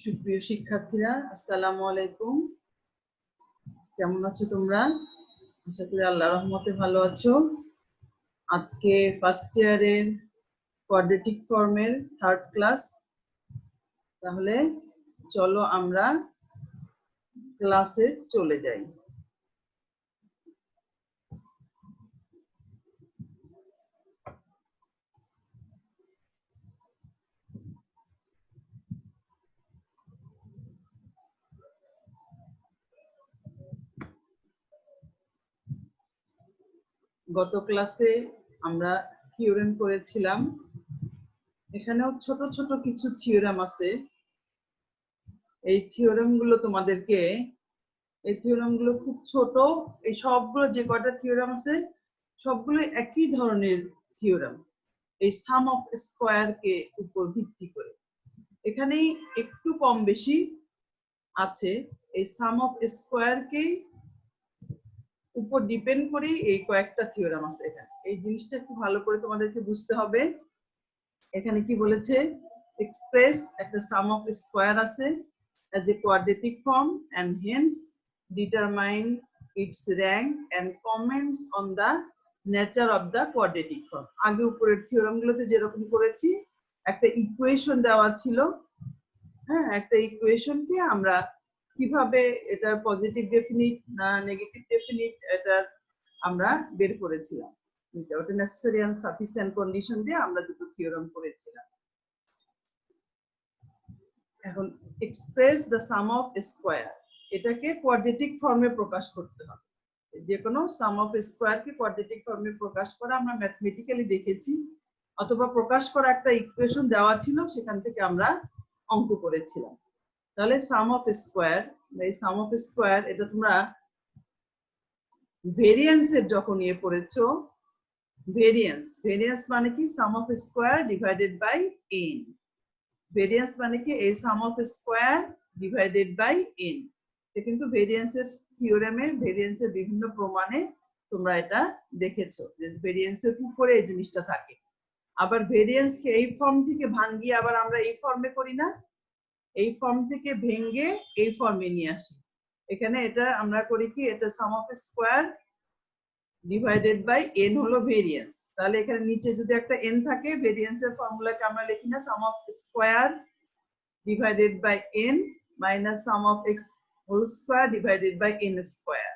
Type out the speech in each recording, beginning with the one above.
সুপ্রিয় শিক্ষার্থীরা, আসসালামু আলাইকুম। কেমন আছো তোমরা? আশা করি আল্লাহর রহমতে ভালো আছো। আজকে ফার্স্ট ইয়ারের কোয়াড্রেটিক ফর্মের থার্ড ক্লাস। তাহলে চলো আমরা ক্লাসে চলে যাই। গত ক্লাসে আমরা থিওরেম করেছিলাম। এখানেও ছোট ছোট কিছু থিওরেম আছে। এই থিওরেম গুলো খুব ছোট। এই সবগুলো যে কয়টা থিওরেম আছে সবগুলো একই ধরনের থিওরেম, এই সাম অফ স্কয়ার কে উপর ভিত্তি করে। এখানেই একটু কম বেশি আছে, এই সাম অফ স্কয়ার কে উপর ডিপেন্ড করে এই কয়েকটা থিওরেম আছে। এখানে এই জিনিসটা একটু ভালো করে তোমাদেরকে বুঝতে হবে। এখানে কি বলেছে, এক্সপ্রেস একটা সাম অফ স্কয়ার আছে as a quadratic form and hence determine its rank and comments on the nature of the quadratic form. আগে উপরের থিওরেম গুলোতে যেরকম করেছি, একটা ইকুয়েশন দেওয়া ছিল। হ্যাঁ, একটা ইকুয়েশনকে আমরা কিভাবে এটার পজিটিভ ডেফিনিট না নেগেটিভ ডেফিনিট এটা আমরা বের করেছিলাম। ওটা নেসেসারি এন্ড সাফিসিয়েন্ট কন্ডিশন দিয়ে আমরা দুটো থিওরেম করেছিলাম। এখন express the some of square, এটাকে কোয়াড্রেটিক ফর্মে প্রকাশ করতে হবে। যে কোনো সাম অফ স্কয়ার কে কোয়াড্রেটিক ফর্মে প্রকাশ করা আমরা ম্যাথমেটিক্যালি দেখেছি, অথবা প্রকাশ করা একটা ইকুয়েশন দেওয়া ছিল, সেখান থেকে আমরা অঙ্ক করেছিলাম। তাহলে সাম অফ স্কয়ার, এই সাম অফ স্কয়ার এটা তোমরা ভেরিয়েন্সের যখন ইয়ে পড়েছো, ভেরিয়েন্স মানে কি sum of square divided by n. Variance মানে কি এই sum of square divided by n. এটা কিন্তু ভেরিয়েন্সের থিওরেমে, ভেরিয়েন্সের বিভিন্ন প্রমাণে তোমরা এটা দেখেছো যে ভেরিয়েন্সের উপরে এই জিনিসটা থাকে। আবার ভেরিয়েন্সকে এই ফর্ম থেকে ভাঙিয়ে আবার আমরা এই ফর্মে করি না, এই ফর্ম থেকে ভেঙে এই ফর্মে নিয়ে আসি। এখানে এটা আমরা করি কি, এটা sum of square divided by n হলো ভেরিয়েন্স। তাহলে এখানে নিচে যদি একটা এন থাকে, ভেরিয়েন্সের ফর্মুলাকে আমরা লিখি না sum of square divided by n minus sum of x whole square divided by n square.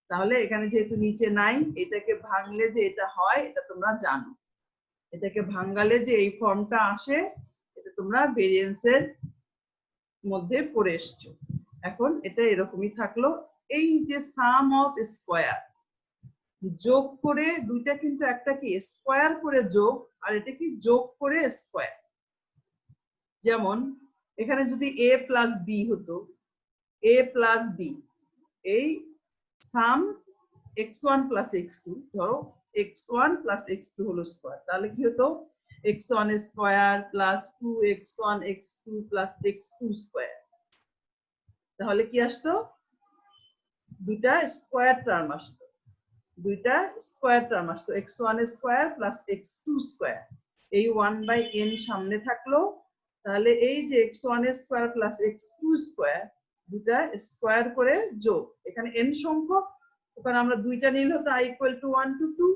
তাহলে এখানে যেহেতু নিচে নাই, এটাকে ভাঙলে যে এটা হয় এটা তোমরা জানো। এটাকে ভাঙালে যে এই ফর্মটা আসে, এটা তোমরা ভেরিয়েন্সের মধ্যে পড়ে এসছো। এখন এটা এরকমই থাকলো। এই যে সাম অফ স্কয়ার যোগ করে দুইটা, কিন্তু একটা কি স্কয়ার করে যোগ, আর এটা কি যোগ করে স্কয়ার। যেমন এখানে যদি a প্লাস বি হতো, a প্লাস বি, এই সাম x1 প্লাস x2, ধরো x1 প্লাস x2 হলো স্কয়ার, তাহলে কি হতো x1 square plus 2x1 x2 plus x2 square. তাহলে কি আসতো, দুইটা স্কয়ার টার্ম আসতো, x1 square plus x2 square. এই 1/n সামনে থাকলো, তাহলে এই যে x1 square plus x2 square দুটা স্কয়ার করে যোগ, এখানে n সংখ্যক, ওখানে আমরা দুইটা নিলে হতো i equal to 1 to 2,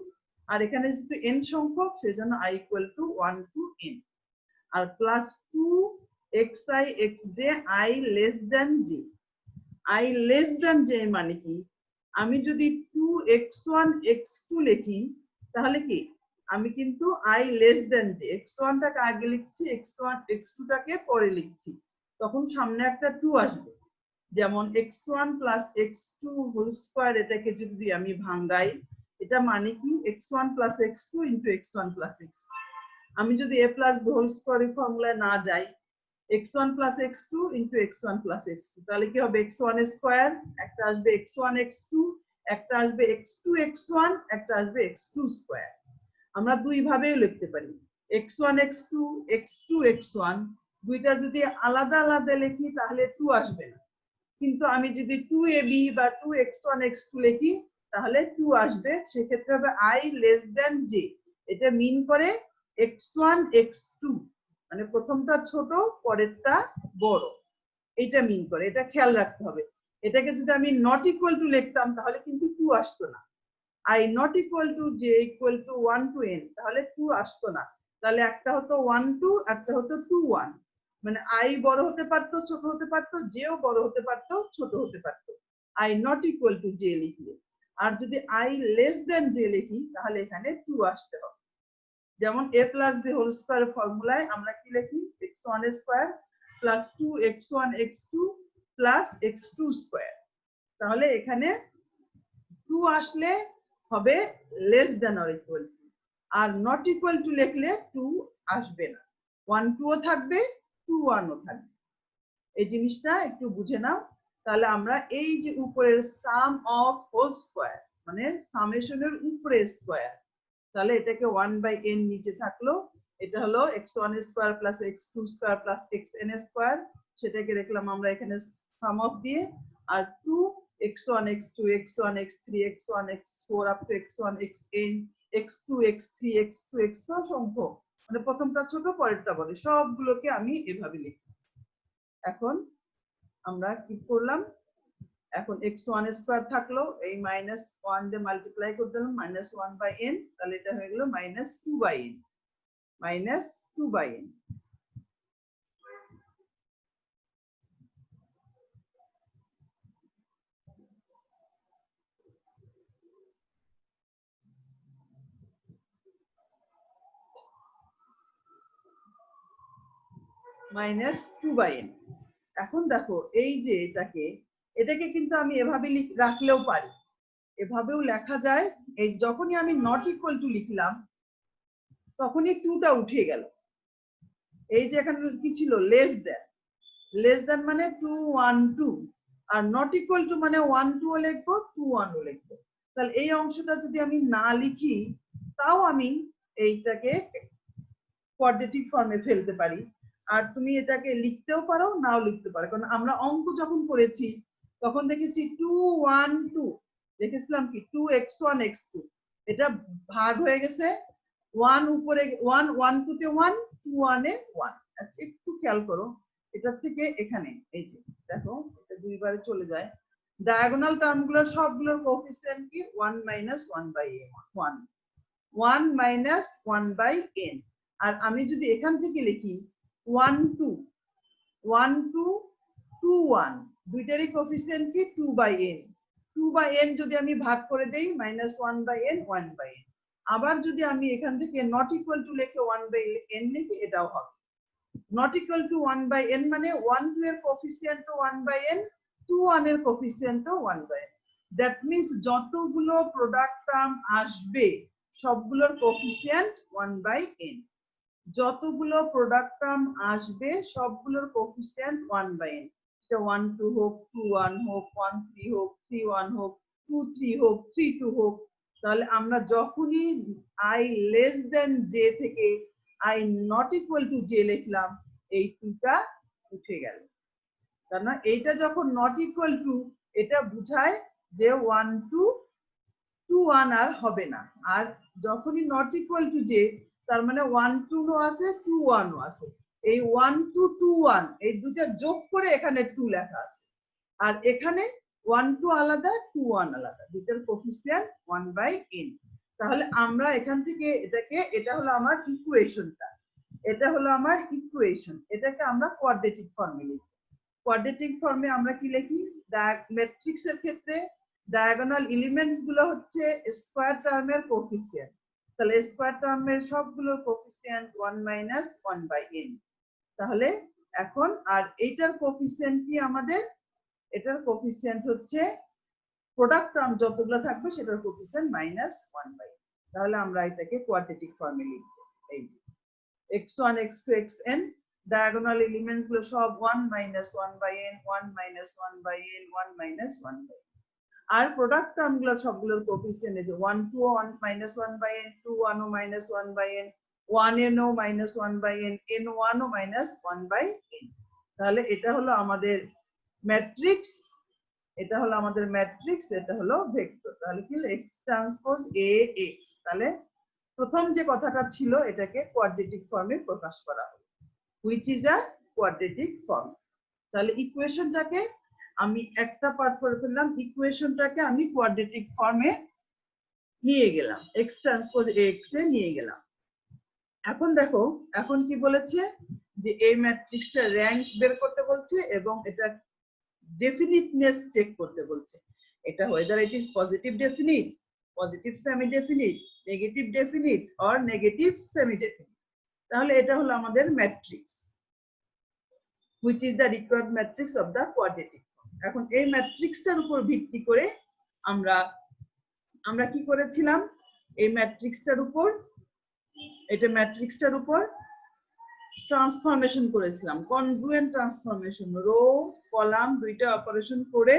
আর এখানে যেহেতু n সংখ্যক সেজন্য i equal to 1 to n, আর plus 2xi xj i less than j। i less than j মানে কি, আমি যদি 2x1 x2 লিখি তাহলে কি আমি কিন্তু i less than j, x1 টাকে আগে লিখছি, x1 x2 টাকে পরে লিখছি, তখন সামনে একটা 2 আসবে। যেমন x1 plus x2 whole square, এটাকে যদি আমি ভাঙাই, এটা মানে কি x1 plus x2 into x1 plus x2। আমি যদি a plus b whole square ফর্মুলায় না যাই, x1 plus x2 into x1 plus x2, তাহলে কি হবে x1 স্কয়ার, একটা আসবে x1 x2, একটা আসবে x2 x1, একটা আসবে x2 স্কয়ার। আমরা দুই ভাবেও লিখতে পারি, x1 x2 x2 x1, দুইটা যদি আলাদা আলাদা লিখি তাহলে 2 আসবে না, কিন্তু আমি যদি 2ab বা 2x1 x2 লিখি তাহলে 2 আসবে। সেক্ষেত্রে হবে i less than j, এটা মিন করে x1 x2, মানে প্রথমটা ছোট পরেরটা বড়। এটা মিন করে, এটা খেয়াল রাখতে হবে। এটাকে যদি আমি নট ইকুয়াল টু লিখতাম তাহলে কিন্তু 2 আসতো না। i not equal to j equal to 1 to n, তাহলে 2 আসতো না। তাহলে একটা হতো 1 2, একটা হতো 2 1, মানে i বড় হতে পারতো, ছোট হতে পারতো, j ও বড় হতে পারতো, ছোট হতে পারতো i not equal to j লিখলে। আর যদি i less than j লিখি তাহলে এখানে 2 আসতে হবে। যেমন a plus b whole square ফর্মুলায় আমরা কি লিখি, x1 square plus 2x1 x2 plus x2 square. তাহলে এখানে 2 আসলে হবে less than or equal to, are not equal two লিখলে 2 আসবে না, 1 2 ও থাকবে, 2 1 ও থাকবে। এই জিনিসটা একটু বুঝে নাও। তাহলে আমরা এই যে উপরের সাম অফ হোল স্কয়ার মানে সামেশনের উপরে স্কয়ার, তাহলে এটাকে 1/n নিচে থাকলো, এটা হলো x1 square plus x2 square plus xn square, সেটাকে রাখলাম আমরা এখানে সাম অফ দিয়ে, আর 2 x1 x2 x1 x3 x1 x4 up to x1 xn x2 x3 x2 x1 সংখ্যক, মানে প্রথমটা ছোট পরেরটা বড়, সবগুলোকে আমি এভাবে লিখি। এখন আমরা কি করলাম, এখন x1 স্কয়ার থাকলো, এই -1 দিয়ে মাল্টিপ্লাই করে দিলাম -1/n, তাহলে এটা হয়ে গেল -2/n, -2/n। -2/n। এখন দেখো এই যে এটাকে কিন্তু আমি এভাবে রাখলেও পারি, এভাবেও লেখা যায়। এই যখনই আমি নট ইকুয়াল টু লিখলাম তখনই 2টা উঠে গেল। এই যে এখানে কি ছিল, লেস দেন মানে 2 1 2, আর নট ইকুয়াল টু মানে 1 2 ও লিখবো, 2 1 ও লিখবো। তাহলে এই অংশটা যদি আমি না লিখি তাও আমি এইটাকে কোয়াড্রেটিক ফর্মে ফেলতে পারি, আর তুমি এটাকে লিখতেও পারো নাও লিখতে পারো। কারণ আমরা অঙ্ক যখন করেছি তখন দেখেছি 2 1 2, দেখেছিলাম কি 2x1 x2, এটা ভাগ হয়ে গেছে 1 উপরে 1 1 2 তে 1 2 1 এ 1। আচ্ছা একটু খেয়াল করো, এটা থেকে এখানে এই যে দেখো এটা দুইবারে চলে যায়, ডায়াগোনাল টার্মগুলোর সবগুলোর কোএফিসিয়েন্ট কি 1 1/n 1 1 1/n। আর আমি যদি এখান থেকে লিখি 1 2 1 2 2 1, দুইটারই কোএফিসিয়েন্ট কি 2/n, 2/n যদি আমি ভাগ করে দেই -1/n 1/n। আবার যদি আমি এখান থেকে নট ইকুয়াল টু লিখে 1/n লিখি এটাও হবে। নট ইকুয়াল টু 1/n মানে 1 2 এর কোএফিসিয়েন্ট 1/n, 2 1 এর কোএফিসিয়েন্ট 1/n। দ্যাট মিন্স যতগুলো প্রোডাক্ট টার্ম আসবে সবগুলোর কোএফিসিয়েন্ট 1/n, যতগুলো প্রোডাক্ট টার্ম আসবে সবগুলোর কোএফিসিয়েন্ট 1/n। এটা 1 2 হোক, 2 1 হোক, 1 3 হোক, 3 1 হোক, 2 3 হোক, 3 2 হোক। তাহলে আমরা যখনই i লেস দেন j থেকে i not equal to j লিখলাম এই 2টা উঠে গেল। কারণ এইটা যখন নট ইকুয়াল টু, এটা বোঝায় যে 1 2 2 1 আর হবে না। আর যখনই নট ইকুয়াল টু j তার মানে 1 2 ও আছে 2 1 ও আছে, এই 1 2 2 1 এই দুটো যোগ করে এখানে 2 লেখা আছে, আর এখানে 1 2 আলাদা 2 1 আলাদা, দুটোর কোএফিসিয়েন্ট 1/n। তাহলে আমরা এখান থেকে এটাকে, এটা হলো আমার ইকুয়েশনটা, এটা হলো আমার ইকুয়েশন, এটাকে আমরা কোয়াড্রেটিক ফর্মে লিখি। কোয়াড্রেটিক ফর্মে আমরা কি লিখি, ম্যাট্রিক্সের ক্ষেত্রে ডায়াগোনাল এলিমেন্টস গুলো হচ্ছে স্কয়ার টার্মের কোএফিসিয়েন্ট, তাহলে স্কয়ার টার্মের সবগুলোর কোএফিসিয়েন্ট 1 1/n। তাহলে এখন আর এইটার কোএফিসিয়েন্ট কি আমাদের, এটার কোএফিসিয়েন্ট হচ্ছে প্রোডাক্ট টার্ম যতগুলো থাকবে সেটার কোএফিসিয়েন্ট -1/n। তাহলে আমরা এটাকে কোয়াড্রেটিক ফর্মে লিখব। এই যে x1 x2 xn diagonal elements গুলো সব 1 1/n 1 1/n 1 1/n, আর প্রোডাক্ট টার্ম গুলো সবগুলোর কোএফিসিয়েন্ট এই যে 1 2 1 -1/n, 2 1 ও -1/n, 1n ও -1/n, n1 ও -1/n। তাহলে এটা হলো আমাদের ম্যাট্রিক্স, এটা হলো আমাদের ম্যাট্রিক্স, এটা হলো ভেক্টর। তাহলে কি x ট্রান্সপোজ ax। তাহলে প্রথম যে কথাটা ছিল এটাকে কোয়াড্রেটিক ফর্মে প্রকাশ করা হলো, which is a quadratic form। তাহলে ইকুয়েশনটাকে আমি একটা পার্ট করে ফেললাম, ইকুয়েশনটাকে আমি কোয়াড্রেটিক ফর্মে নিয়ে গেলাম, এক্স ট্রান্সপোজ এক্স এ নিয়ে গেলাম। এখন দেখো এখন কি বলেছে যে এই ম্যাট্রিক্সটা র্যাঙ্ক বের করতে বলছে এবং এটা ডেফিনিটনেস চেক করতে বলছে। এটা whether it is positive definite, positive semi definite, negative definite or negative semi definite। তাহলে এটা হলো আমাদের matrix, which is the required matrix of the quadratic form। এখন এই ম্যাট্রিক্সটার উপর ভিত্তি করে আমরা আমরা কি করেছিলাম, এই ম্যাট্রিক্সটার উপর ট্রান্সফরমেশন করেছিলাম, কনগ্রুয়েন্ট ট্রান্সফরমেশন, রো কলাম দুইটা অপারেশন করে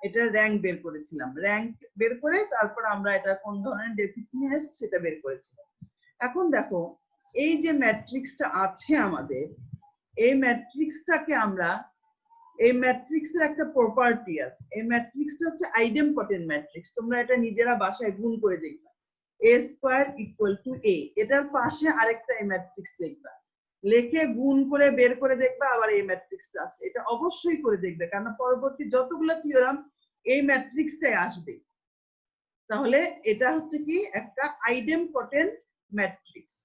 এটা র্যাঙ্ক বের করেছিলাম। র্যাঙ্ক বের করে তারপর আমরা এটা কোন ধরনের ডেফিনিটনেস সেটা বের করেছিলাম। এখন দেখো এই যে ম্যাট্রিক্সটা আছে আমাদের, এই ম্যাট্রিক্সটাকে আমরা, এই ম্যাট্রিক্সের একটা প্রপার্টি আছে, এই ম্যাট্রিক্সটা হচ্ছে আইডেম্পটেন্ট ম্যাট্রিক্স। তোমরা এটা নিজেরা বাসায় গুণ করে দেখবা, a square equal to a, এটার পাশে আরেকটা এই ম্যাট্রিক্স লিখবা, লিখে গুণ করে বের করে দেখবা আবার এই ম্যাট্রিক্সটা আছে। এটা অবশ্যই করে দেখবে, কারণ পরবর্তী যতগুলো থিওরাম এই ম্যাট্রিক্সটাই আসবে। তাহলে এটা হচ্ছে কি একটা আইডেম্পটেন্ট ম্যাট্রিক্স।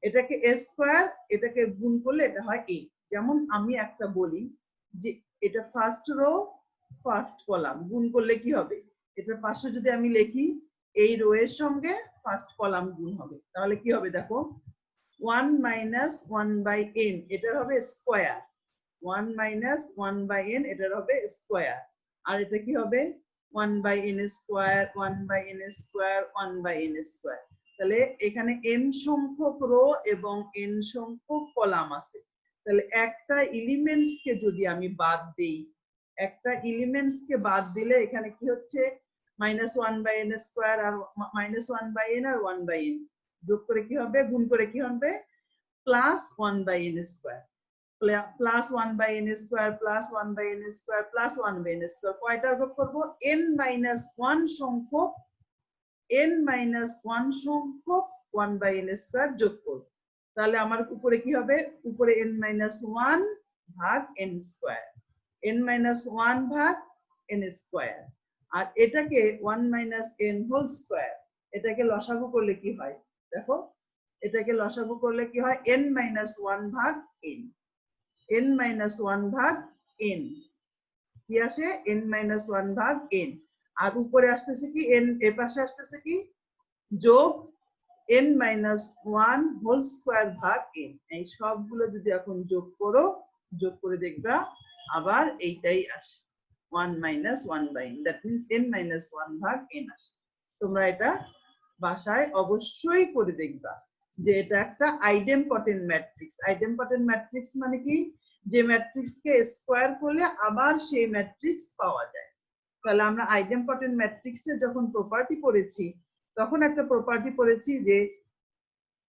এটাকে a স্কয়ার, এটাকে গুণ করলে এটা হয় a। যেমন আমি একটা বলি যে এটা ফার্স্ট রো ফার্স্ট কলাম, গুণ করলে কি হবে, এটার পাশে যদি আমি লিখি এই রো এর সঙ্গে ফার্স্ট কলাম গুণ হবে, তাহলে কি হবে দেখো 1 মাইনাস 1 বাই n, এটার হবে স্কয়ার, 1 মাইনাস 1 বাই n এটার হবে স্কয়ার, আর এটা কি হবে 1 by n square, 1 by n square, 1 by n square. তাহলে এখানে n সংখ্যক রো এবং n সংখ্যক কলাম আছে। তাহলে একটা এলিমেন্টস কে যদি আমি বাদ দেই, একটা এলিমেন্টস কে বাদ দিলে এখানে কি হচ্ছে মাইনাস 1 বাই n স্কয়ার আর মাইনাস 1 বাই n আর 1 বাই n যোগ করে কি হবে, গুণ করে কি হবে plus 1 by n square, plus 1 by n square, plus 1 by n square, plus 1 by n square. কয়টা যোগ করব, n মাইনাস 1 সংখ্যক, n মাইনাস 1 সংখ্যক 1 বাই n স্কয়ার যোগ করব। তাহলে আমার উপরে কি হবে, উপরে n মাইনাস 1 ভাগ n স্কয়ার, n মাইনাস 1 ভাগ n স্কয়ার, আর এটাকে 1 মাইনাস n হোল স্কয়ার, এটাকে লসাগু করলে কি হয় দেখো, এটাকে লসাগু করলে কি হয় n মাইনাস 1 ভাগ n, n মাইনাস 1 ভাগ n কি আসে n মাইনাস 1 ভাগ n, আর উপরে আসতেছে কি n, এর পাশে আসতেছে কি যোগ n মাইনাস 1 হোল স্কয়ার ভাগ n। এই সবগুলো যদি এখন যোগ করো, যোগ করে দেখবা আবার এইটাই আসে 1 minus 1 by n, that means n minus 1 ভাগ n আসে। তোমরা এটা বাসায় অবশ্যই করে দেখবা যে এটা একটা আইডেম্পটেন্ট ম্যাট্রিক্স। আইডেম্পটেন্ট ম্যাট্রিক্স মানে কি, যে ম্যাট্রিক্সকে স্কয়ার করলে আবার সেই ম্যাট্রিক্স পাওয়া যায়। তাহলে আমরা আইডেম্পটেন্ট ম্যাট্রিক্সের যখন প্রপার্টি পড়েছি তখন একটা প্রপার্টি পড়েছি যে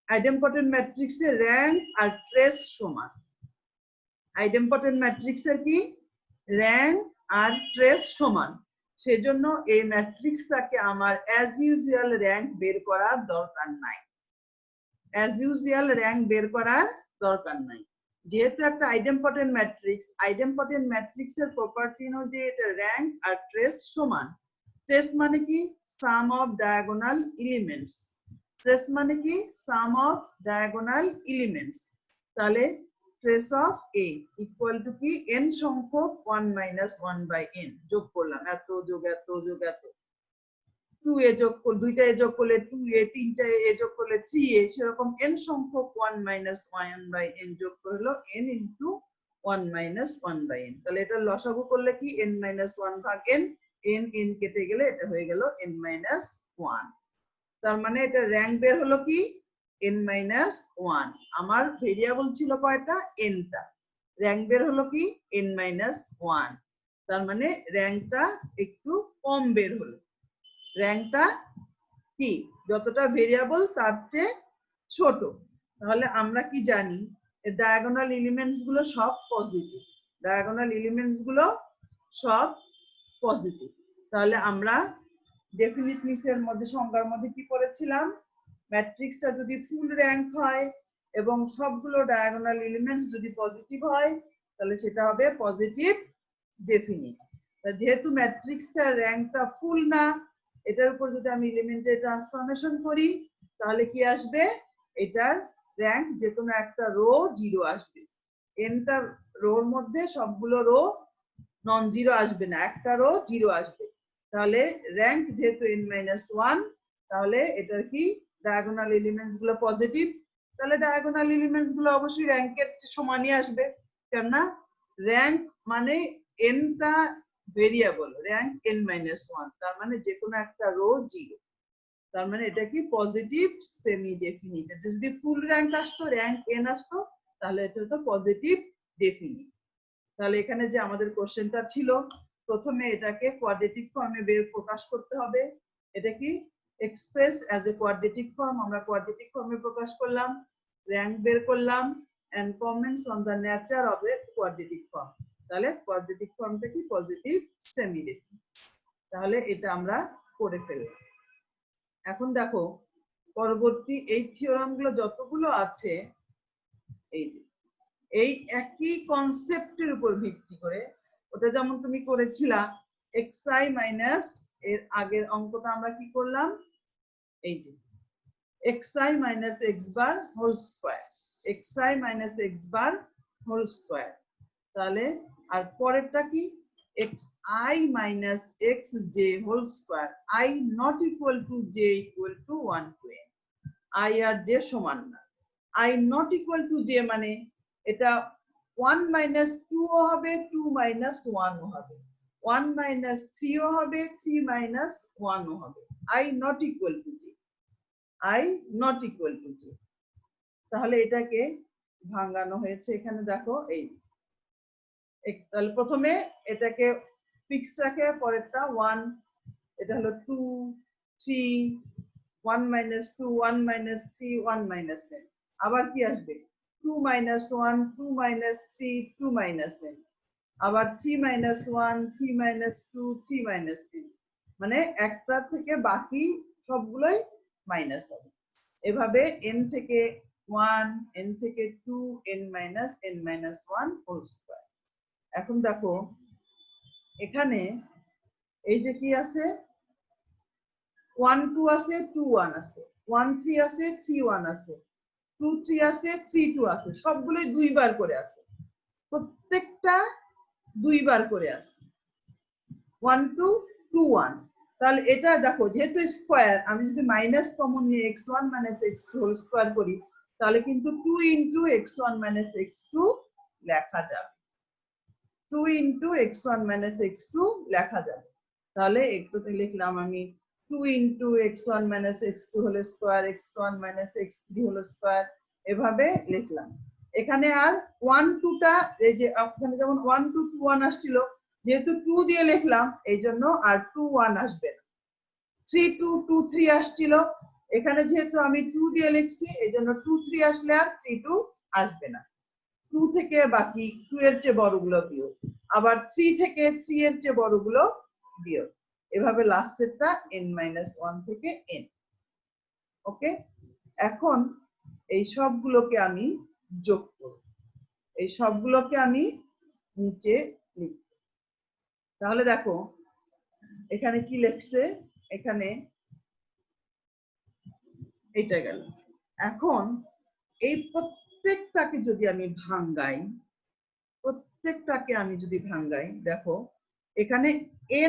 আইডেম্পটেন্ট ম্যাট্রিক্সের র্যাঙ্ক আর ট্রেস সমান। আইডেম্পটেন্ট ম্যাট্রিক্সের কি র্যাঙ্ক আর ট্রেস সমান, সেজন্য এই ম্যাট্রিক্সটাকে আমার অ্যাজ ইউজুয়াল র্যাঙ্ক বের করার দরকার নাই, অ্যাজ ইউজুয়াল র্যাঙ্ক বের করার দরকার নাই। যেহেতু একটা আইডেম্পটেন্ট ম্যাট্রিক্স, আইডেম্পটেন্ট ম্যাট্রিক্সের প্রপার্টি হচ্ছে এটা র্যাঙ্ক আর ট্রেস সমান। ট্রেস মানে কি sum off diagonal elements, trace মানে কি সাম অফ ডায়াগোনাল এলিমেন্টস। তাহলে trace of a equal to কি n সংখ্যক 1 মাইনাস 1 বাই n, যোগ করলাম এত যোগ এত যোগ এত, 2a যোগ করলে, দুইটা a যোগ করলে 2a, তিনটা a যোগ করলে 3a, সেরকম n সংখ্যক 1 মাইনাস 1 বাই n যোগ করলো n into 1 minus 1 by n। তাহলে এটা লসাগু করলে কি n মাইনাস 1 ভাগ n, n n কেটে গেলে এটা হয়ে গেল n মাইনাস 1। তার মানে এটা র্যাঙ্ক বের হলো কি n মাইনাস 1। আমার ভেরিয়েবল ছিল কয়টা, n টা, র্যাঙ্ক বের হলো কি n মাইনাস 1। তার মানে র্যাঙ্কটা একটু কম বের হলো, র্যাঙ্কটা কি যতটা ভেরিয়েবল তার চেয়ে ছোট। তাহলে আমরা কি জানি ডায়াগোনাল এলিমেন্টস গুলো সব পজিটিভ, ডায়াগোনাল এলিমেন্টস গুলো সব পজিটিভ। তাহলে আমরা ডেফিনিটনেসের মধ্যে সংজ্ঞার মধ্যে কি পড়েছিলাম, ম্যাট্রিক্সটা যদি ফুল র্যাঙ্ক হয় এবং সবগুলো ডায়াগোনাল এলিমেন্টস যদি পজিটিভ হয় তাহলে সেটা হবে পজিটিভ ডেফিনিট। যেহেতু ম্যাট্রিক্সটার র্যাঙ্কটা ফুল না, এটার উপর যদি আমি এলিমেন্টের ট্রান্সফরমেশন করি তাহলে কি আসবে, এটার র্যাঙ্ক যে কোনো একটা রো 0 আসবে। এনটা রোর মধ্যে সবগুলো রো নন জিরো আসবে না, একটা রো 0 আসবে। তাহলে র্যাঙ্ক যেহেতু n-1, তাহলে এটার কি ডায়াগোনাল এলিমেন্টস গুলো পজিটিভ, তাহলে ডায়াগোনাল এলিমেন্টস গুলো অবশ্যই র্যাঙ্কের সমানই আসবে। কেননা র্যাঙ্ক মানে এনটা ভেরিয়েবল, র্যাঙ্ক n-1, তার মানে যে কোনো একটা রো 0, তার মানে এটা কি পজিটিভ সেমি ডেফিনিট। এটা যদি ফুল র্যাঙ্ক আসতো, র্যাঙ্ক n আসতো, তাহলে এটা তো পজিটিভ ডেফিনিট। তাহলে এখানে যে আমাদের কোশ্চেনটা ছিল, প্রথমে এটাকে কোয়াড্রেটিক ফর্মে প্রকাশ করতে হবে। এটা কি express as a quadratic form, আমরা কোয়াড্রেটিক ফর্মে প্রকাশ করলাম, র্যাঙ্ক বের করলাম and comments on the nature of a quadratic form. তাহলে কোয়াড্রেটিক ফর্মটা কি পজিটিভ সেমি ডেফিনিট। তাহলে এটা আমরা করে ফেললাম। এখন দেখো পরবর্তী এই থিওরাম গুলো যতগুলো আছে, এই যে এই একই কনসেপ্টের উপর ভিত্তি করে, ওটা যেমন তুমি করেছিলা xi মাইনাস, এর আগের অঙ্কটা আমরা কি করলাম, এই যে xi minus x bar whole square, xi minus x bar whole square. তাহলে আর পরেরটা কি xi minus xj whole square, i not equal to j equal to 1 to n, i আর j সমান না। i not equal to j মানে এটা 1 minus 2 ও হবে, 2 মাইনাস 1 ও হবে, 1 মাইনাস 3 ও হবে, 3 মাইনাস 1 ও হবে। i not equal to j, i not equal to j। তাহলে এটাকে ভাঙানো হয়েছে এখানে, দেখো এই তাহলে প্রথমে এটাকে ফিক্স রাখে, পরেরটা 1, এটা হলো 2 3, 1 মাইনাস 2, 1 মাইনাস 3, 1 মাইনাস n, আবার কি আসবে 2 মাইনাস 1, 2 মাইনাস 3, 2 মাইনাস n, আবার 3 মাইনাস 1, 3 মাইনাস 2, 3 মাইনাস n, মানে একটা থেকে বাকি সবগুলোই মাইনাস হবে। এভাবে n থেকে 1, n থেকে 2, n minus n minus 1 whole square. এখন দেখো এখানে এই যে কি আছে, 1 2 আছে, 2 1 আছে, 1 3 আছে, 3 1 আছে, 2 3 আছে, 3 2 আছে, সবগুলোই দুইবার করে আছে, প্রত্যেকটা দুইবার করে আছে 1 2 2 1। তাহলে এটা দেখো যেহেতু স্কয়ার, আমি যদি মাইনাস কমন নিয়ে x1 x2 হোল স্কয়ার করি, তাহলে কিন্তু 2 ইনটু x1 x2 লেখা যাবে, 2 ইনটু x1 x2 লেখা যাবে। তাহলে একটুতে লিখলাম আমি 2 into x1 x2 whole square, x1 x3 whole square, এভাবে লিখলাম। এখানে আর 1 2 টা, এই যে এখানে যেমন 1 2 2 1 আসছিল, যেহেতু 2 দিয়ে লিখলাম এই জন্য আর 2 1 আসবে না। 3 2 2 3 আসছিল, এখানে যেহেতু আমি 2 দিয়ে লিখছি এই জন্য 2 3 আসলে আর 3 2 আসবে না। 2 থেকে বাকি 2 এর চেয়ে বড়গুলো বিয়োগ, আবার 3 থেকে 3 এর চেয়ে বড়গুলো বিয়োগ, এভাবে লাস্টেরটা n-1 থেকে n। ওকে, এখন এই সবগুলোকে আমি যোগ করব, এই সবগুলোকে আমি নিচে লিখব। তাহলে দেখো এখানে কি লিখছে, এখানে এটা গেল। এখন এই প্রত্যেকটাকে যদি আমি ভাঙাই, প্রত্যেকটাকে আমি যদি ভাঙাই, দেখো এখানে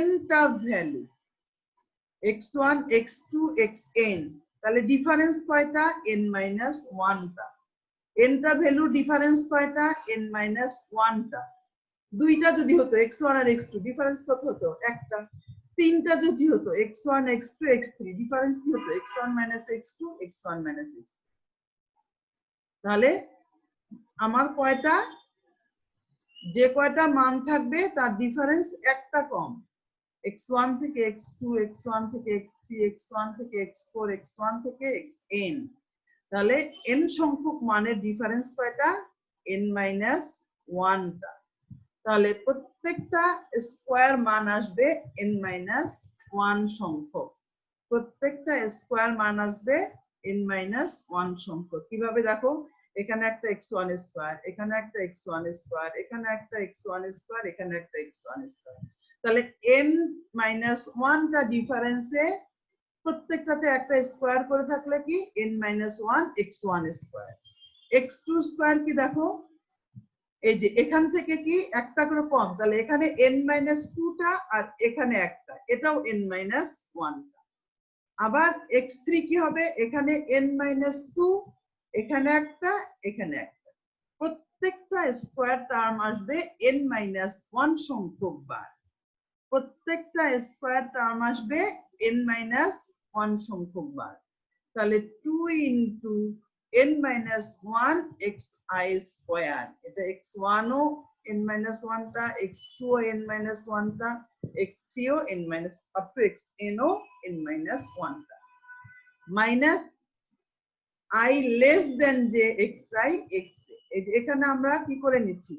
n টা ভ্যালু x1 x2 xn, তাহলে ডিফারেন্স কয়টা, n-1 টা। n টা ভ্যালু ডিফারেন্স কয়টা, n-1 টা। দুইটা যদি হতো x1 আর x2, ডিফারেন্স কত হতো, একটা। তিনটা যদি হতো x1 x2 x3, ডিফারেন্স কি হতো, x1 x2 x1 x3। তাহলে আমার কয়টা, যে কয়টা মান থাকবে তার ডিফারেন্স একটা কম, x1 থেকে x2, x1 থেকে x3, x1 থেকে x4, x1 থেকে xn। তাহলে n সংখ্যক মানের ডিফারেন্স কয়টা, n-1 টা। তাহলে প্রত্যেকটা স্কয়ার মান আসবে n-1 সংখ্যক, প্রত্যেকটা স্কয়ার মান আসবে n-1 সংখ্যক। কিভাবে দেখো, এখানে একটা x1 স্কয়ার, এখানে একটা x1 স্কয়ার, এখানে একটা x1 স্কয়ার, এখানে একটা x1 স্কয়ার। তাহলে n - 1 টা ডিফারেন্সে প্রত্যেকটাতে একটা স্কয়ার করে থাকলে কি n - 1 x1 square. x2 square কি দেখো, এই যে এখান থেকে কি একটা করে কম, তাহলে এখানে n-2 টা আর এখানে একটা, এটাও n-1 টা। আবার x3 কি হবে, এখানে n-2, এখানে একটা, এখানে একটা। প্রত্যেকটা স্কয়ার টার্ম আসবে n-1 সংখ্যক বার। প্রত্যেকটা স্কয়ার টার্ম আসবে n-1 সংখ্যক বার। তাহলে 2 ইনটু n-1 xi স্কয়ার, এটা x1 ও n-1 টা, x2 ও n-1 টা, x3 O up to xn O n-1 টা, minus i less than j xi xj। এখানে আমরা কি করে নিচ্ছি,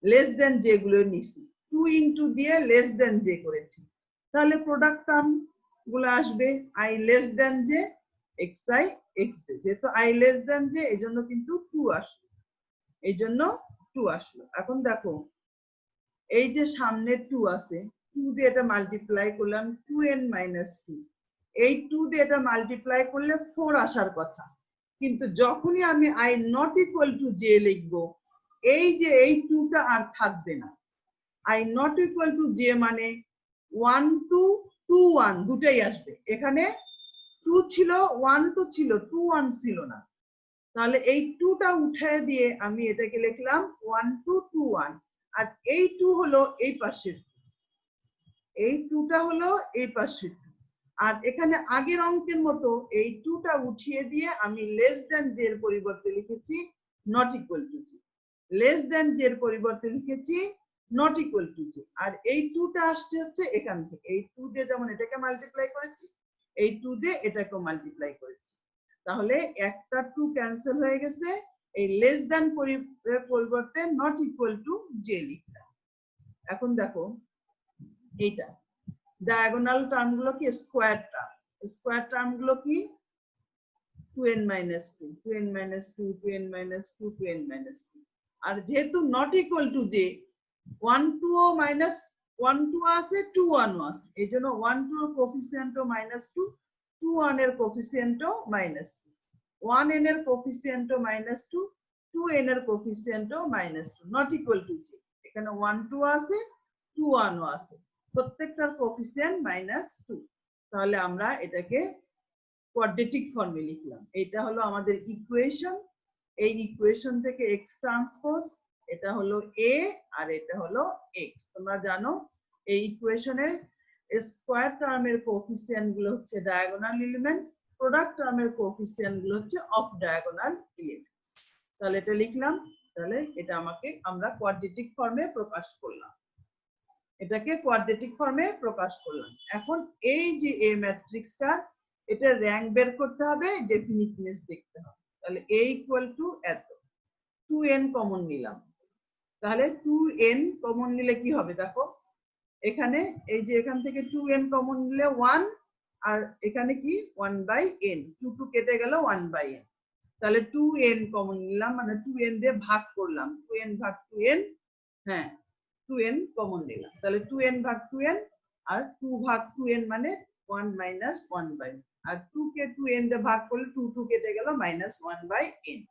লেস দেন জে গুলো নিচ্ছি, 2 ইনটু দিয়ে লেস দেন জে করেছি। তাহলে প্রোডাক্ট টার্ম গুলো আসবে i less than j xi xj। যেহেতু i less than j এই জন্য কিন্তু 2 আসলো, এই জন্য 2 আসলো। এখন দেখো এই যে সামনে 2 আছে, 2 দিয়ে এটা মাল্টিপ্লাই করলাম 2n-2, এই 2 দিয়ে এটা মাল্টিপ্লাই করলে 4 আসার কথা, কিন্তু যখনই আমি i not equal to j লিখবো, এই যে এই 2 টা আর থাকবে না। i not equal to j মানে 1 2 2 1 দুটাই আসবে। এখানে 2 ছিল, 1 2 ছিল, 2 1 ছিল না। তাহলে এই 2 টা উঠিয়ে দিয়ে আমি এটাকে লিখলাম 1 2 2 1, আর এই 2 হলো এই পাশের, এই 2 টা হলো এই পাশের। আর এখানে আগের অঙ্কের মতো এই 2 টা উঠিয়ে দিয়ে আমি লেস দেন জে এর পরিবর্তে লিখেছি not equal two G. Less than J এর পরিবর্তে লিখেছি নট ইকুয়াল টু জি। আর এই 2 টা আসছে হচ্ছে এখান থেকে, এই 2 দিয়ে যেমন এটাকে মাল্টিপ্লাই করেছি, এই 2 দিয়ে এটাকে মাল্টিপ্লাই করেছি। তাহলে একটা 2 ক্যান্সেল হয়ে গেছে, এই লেস দেন পরিবর্তে নট ইকুয়াল টু জে লিখলাম। এখন দেখো এইটা ডায়াগোনাল টার্ম গুলো কি, স্কয়ার টার্ম, স্কয়ার টার্ম গুলো কি 2n-2, 2n-2, 2n-2, 2n-2। আর যেহেতু নট ইকুয়াল টু জে, 1 2 ও মাইনাস 1 2 আছে, 2 1 ও আছে, এই জন্য 1 2 এর কোফিসিয়েন্ট ও -2, 2 1 এর কোফিসিয়েন্ট ও -2, 1 n এর কোফিসিয়েন্ট ও -2, 2 n এর কোফিসিয়েন্ট ও -2, নট ইকুয়াল টু জে। এখানে 1 2 আছে, 2 1 ও আছে, প্রত্যেকটার কোফিসিয়েন্ট -2। তাহলে আমরা এটাকে কোয়াড্রেটিক ফর্মে লিখলাম। এটা হলো আমাদের ইকুয়েশন। এই ইকুয়েশন থেকে x ট্রান্সপোজ, এটা হলো a আর এটা হলো x। তোমরা জানো এই ইকুয়েশনের স্কয়ার টার্মের কোএফিসিয়েন্ট গুলো হচ্ছে ডায়াগোনাল এলিমেন্ট, প্রোডাক্ট টার্মের কোএফিসিয়েন্ট গুলো হচ্ছে অফ ডায়াগোনাল এলিমেন্ট। তাহলে এটা লিখলাম, তাহলে এটা আমাকে আমরা কোয়াড্রেটিক ফর্মে প্রকাশ করলাম, এটাকে কোয়াড্রেটিক ফর্মে প্রকাশ করলাম। এখন এই যে এ ম্যাট্রিক্সটা, এটা র‍্যাঙ্ক বের করতে হবে, ডেফিনিটনেস দেখতে হবে। তাহলে a ইকুয়াল টু এত, 2n কমন নিলাম, তাহলে 2n কমন নিলে কি হবে দেখো, এখানে এই যে এখান থেকে 2n কমন নিলে 1, আর এখানে কি 1/n, 2 2 কেটে গেল 1/n। তাহলে 2n কমন নিলাম মানে 2n দিয়ে ভাগ করলাম, 2n ভাগ 2n, হ্যাঁ 2n কমন নিলাম, তাহলে 2n ভাগ 2n, আর 2 ভাগ 2n মানে 1 - 1/n, আর 2 কে 2n দিয়ে ভাগ করলে 2 2 কেটে গেল -1/n।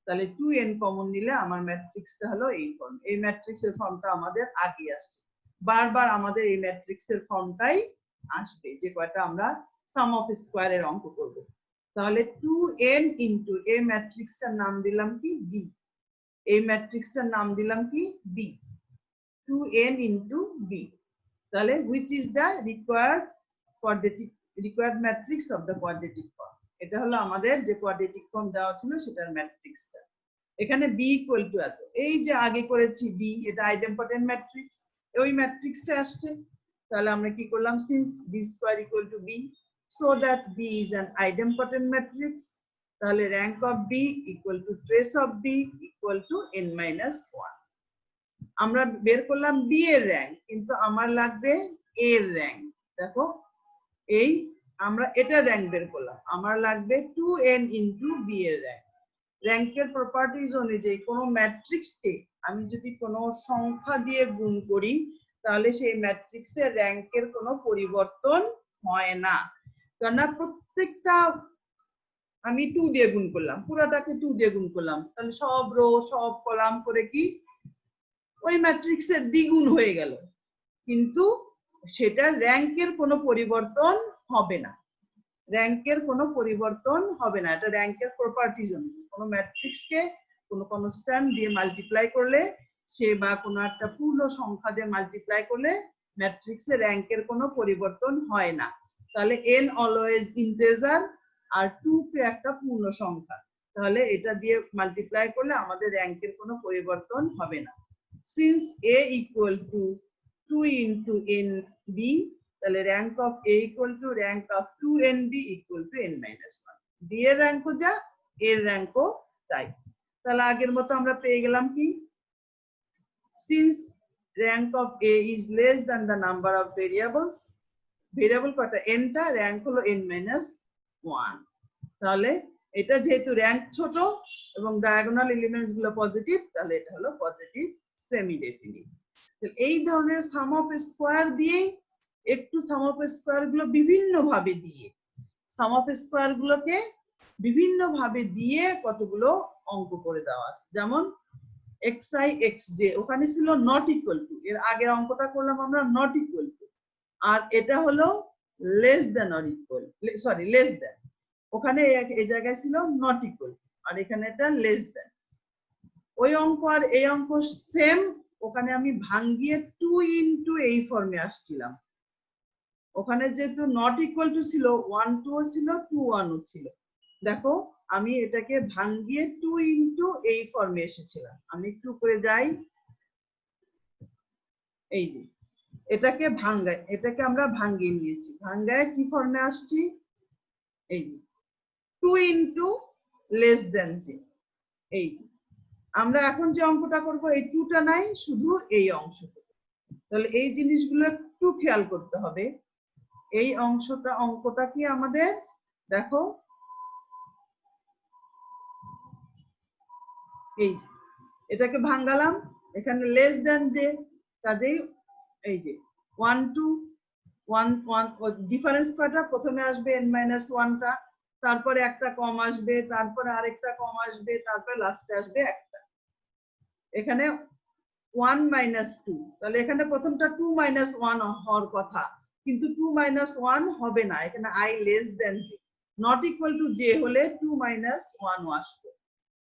তাহলে 2n কমন নিলে আমার ম্যাট্রিক্সটা হলো এই ফর্ম। এই ম্যাট্রিক্সের ফর্মটা আমাদের আগে আসছে, বারবার আমাদের এই ম্যাট্রিক্সের ফর্মটাই আসবে যে কয়টা আমরা সাম অফ স্কয়ারের অঙ্ক করব। তাহলে 2n ইনটু এই ম্যাট্রিক্সটার নাম দিলাম কি b, এই ম্যাট্রিক্সটার নাম দিলাম কি b, 2n ইনটু b। তাহলে which is the required matrix of the quadratic form। এটা হলো আমাদের যে কোয়াড্রেটিক ফর্ম দেওয়া ছিল সেটার ম্যাট্রিক্সটা। এখানে b ইকুয়াল টু এত, এই যে আগে করেছি b, এটা আইডেম্পটেন্ট ম্যাট্রিক্স, ওই ম্যাট্রিক্সটা আসছে। তাহলে আমরা কি করলাম, since b square equal to b, so that b is an idempotent matrix, তাহলে rank of b equal to trace of b equal to n-1। আমরা বের করলাম b এর র‍্যাঙ্ক, কিন্তু আমার লাগবে a এর র‍্যাঙ্ক। দেখো এই আমরা এটা র‍্যাঙ্ক বের করলাম, আমার লাগবে 2n ইনটু b এর র‍্যাঙ্ক। র্যাঙ্কের প্রপার্টিজ অনুযায়ী কোনো ম্যাট্রিক্সকে আমি যদি কোনো সংখ্যা দিয়ে গুণ করি তাহলে সেই ম্যাট্রিক্সের র্যাঙ্কের কোনো পরিবর্তন হয় না। কেননা প্রত্যেকটা আমি 2 দিয়ে গুণ করলাম, পুরোটাকে 2 দিয়ে গুণ করলাম, তাহলে সব রো সব কলাম করে কি ওই ম্যাট্রিক্সের দ্বিগুণ হয়ে গেল, কিন্তু সেটা র্যাঙ্কের কোনো পরিবর্তন হবে না। র্যাঙ্কের কোনো পরিবর্তন হবে না, এটা র্যাঙ্কের প্রপার্টিজ অনুযায়ী। কোনো ম্যাট্রিক্সকে কোনো কনস্ট্যান্ট দিয়ে মাল্টিপ্লাই করলে সে বা কোনো একটা পূর্ণ সংখ্যা দিয়ে মাল্টিপ্লাই করলে ম্যাট্রিক্সের র্যাঙ্কের কোনো পরিবর্তন হয় না। তাহলে n অলওয়েজ ইন্টিজার আর 2 কে একটা পূর্ণ সংখ্যা, তাহলে এটা দিয়ে মাল্টিপ্লাই করলে আমাদের র্যাঙ্কের কোনো পরিবর্তন হবে না। Since a equal to 2 into nb, তাহলে rank of a equal to rank of 2nb equal to n minus 1। b এর র্যাঙ্কও যা, এর র্যাঙ্কও তাই। তাহলে আগের মতো আমরা পেয়ে গেলাম কি, since rank of a is less than the number of variables, variable কয়টা n টা, র্যাঙ্ক হলো n মাইনাস 1। তাহলে এটা যেহেতু র্যাঙ্ক ছোট এবং ডায়াগোনাল এলিমেন্টস গুলো পজিটিভ, তাহলে এটা হলো পজিটিভ সেমি ডেফিনিট। এই ধরনের সাম অফ স্কয়ার দিয়ে একটু সাম অফ স্কয়ার গুলো বিভিন্ন ভাবে দিয়ে, সাম অফ স্কয়ার গুলোকে বিভিন্ন ভাবে দিয়ে কতগুলো অঙ্ক করে দেওয়া আছে। যেমন xi xj ওখানে ছিল নট ইকুয়াল টু, এর আগের অঙ্কটা করলাম আমরা নট ইকুয়াল টু, আর এটা হলো less than or equal, sorry less than, ওখানে এই জায়গায় ছিল নট ইকুয়াল আর এখানে এটা লেস দ্যান। ওই অঙ্ক আর এই অঙ্ক সেম, ওখানে আমি ভাঙিয়ে 2 ইনটু এই ফর্মে আসছিলাম। ওখানে যেহেতু নট ইকুয়াল টু ছিল 1 2 ও ছিল 2 1 ও ছিল। দেখো আমি এটাকে ভাঙিয়ে 2 ইনটু এই ফর্মে এসেছিলাম। আমি একটু করে যাই, এই যে এটাকে ভাঙায়, এটাকে আমরা ভাঙিয়ে নিয়েছি, ভাঙায় কি ফর্মে আসছি, এই যে 2 ইনটু লেস দ্যান যে, এই যে আমরা এখন যে অঙ্কটা করব এই 2 টা নাই, শুধু এই অংশটা। তাহলে এই জিনিসগুলো একটু খেয়াল করতে হবে। এই অঙ্কটা কি আমাদের, দেখো এই যে এটাকে ভাঙালাম, এখানে লেস দ্যান যে, কাজেই এই যে 1 2 1 1 ডিফারেন্স কয়টা, প্রথমে আসবে n-1 টা, তারপরে একটা কম আসবে, তারপরে আরেকটা কম আসবে, তারপরে লাস্টে আসবে একটা। এখানে 1 - 2, তাহলে এখানে প্রথমটা 2 - 1 হওয়ার কথা, কিন্তু 2 - 1 হবে না, এখানে i less than j, not equal to j হলে 2 - 1 আসবে।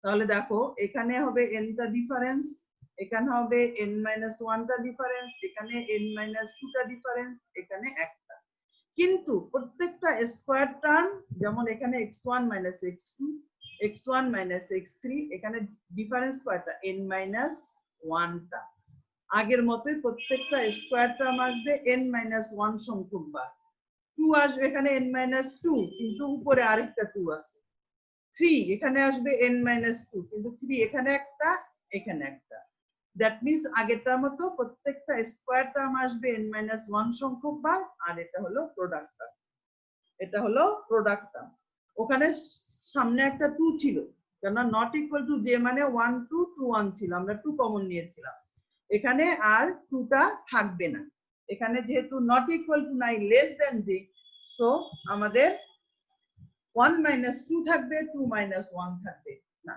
তাহলে দেখো এখানে হবে n টা ডিফারেন্স, এখানে হবে n-1 টা ডিফারেন্স, এখানে n-2 টা ডিফারেন্স, এখানে একটা। কিন্তু প্রত্যেকটা স্কয়ার টার্ম, যেমন এখানে x1 - x2 x1 - x3, এখানে ডিফারেন্স কয়টা, n-1 টা। আগের মতোই প্রত্যেকটা স্কয়ার টার্ম আসবে n-1 সংখ্যক বার। 2 আসবে এখানে n-2, কিন্তু উপরে আরেকটা 2 আছে। 3 এখানে আসবে n-2, কিন্তু 3 এখানে একটা, এখানে একটা। দ্যাট মিন্স আগেরটার মতো প্রত্যেকটা স্কয়ার টার্ম আসবে n-1 সংখ্যক বার, আর এটা হলো প্রোডাক্ট টার্ম, এটা হলো প্রোডাক্ট টার্ম। ওখানে সামনে একটা 2 ছিল, কেন নট ইকুয়াল টু যে মানে 1 2 2 1 ছিল, আমরা 2 কমন নিয়েছিলাম। এখানে আর 2 টা থাকবে না, এখানে যেহেতু নট ইকুয়াল টু নাই, লেস দ্যান যে, সো আমাদের 1 - 2 থাকবে, 2 - 1 থাকবে না,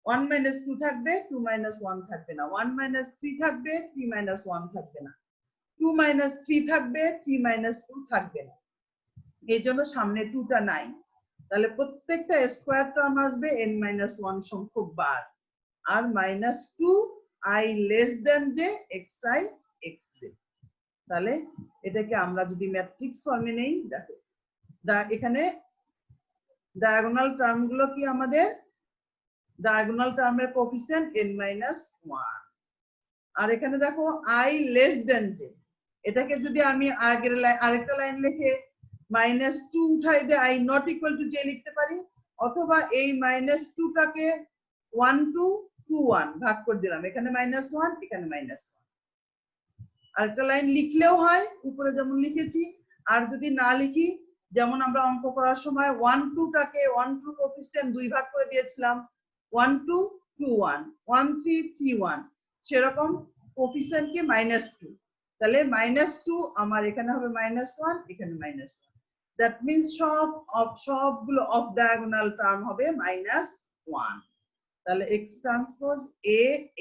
1 - 2 থাকবে, 2 - 1 থাকবে না, 1 - 3 থাকবে, 3 - 1 থাকবে না, 2 - 3 থাকবে, 3 - 2 থাকবে না। এই জন্য সামনে 2 টা নাই। তাহলে প্রত্যেকটা স্কয়ার টার্ম আসবে n-1 সংখ্যক বার, আর -2 i লেস দ্যান যে xi xj। তাহলে এটাকে আমরা যদি ম্যাট্রিক্স ফর্মে নেই, দেখো এখানে ডায়াগোনাল টার্ম গুলো কি, আমাদের ডায়াগোনাল টার্মের কোএফিসিয়েন্ট n-1, আর এখানে দেখো i লেস দ্যান যে, এটাকে যদি আমি আগের আরেকটা লাইন লিখে -2 উঠাই দিয়ে i not equal to j লিখতে পারি, অথবা এই -2 টাকে 1 2 2 1 ভাগ করে দিলাম, এখানে -1 এখানে -1, আরেকটা লাইন লিখলেও হয় উপরে যেমন লিখেছি। আর যদি না লিখি, যেমন আমরা অঙ্ক করার সময় 1 2 টাকে 1 2 কোএফিসিয়েন্ট 2 ভাগ করে দিয়েছিলাম, 1 2 2 1 1 3 3 1 সেরকম কোফিসিয়েন্ট কি -2 তাহলে -2 আমার এখানে হবে -1 এখানে -1 দ্যাট মিন্স সবগুলো অফ ডায়াগোনাল টার্ম হবে -1 তাহলে x ট্রান্সপোজ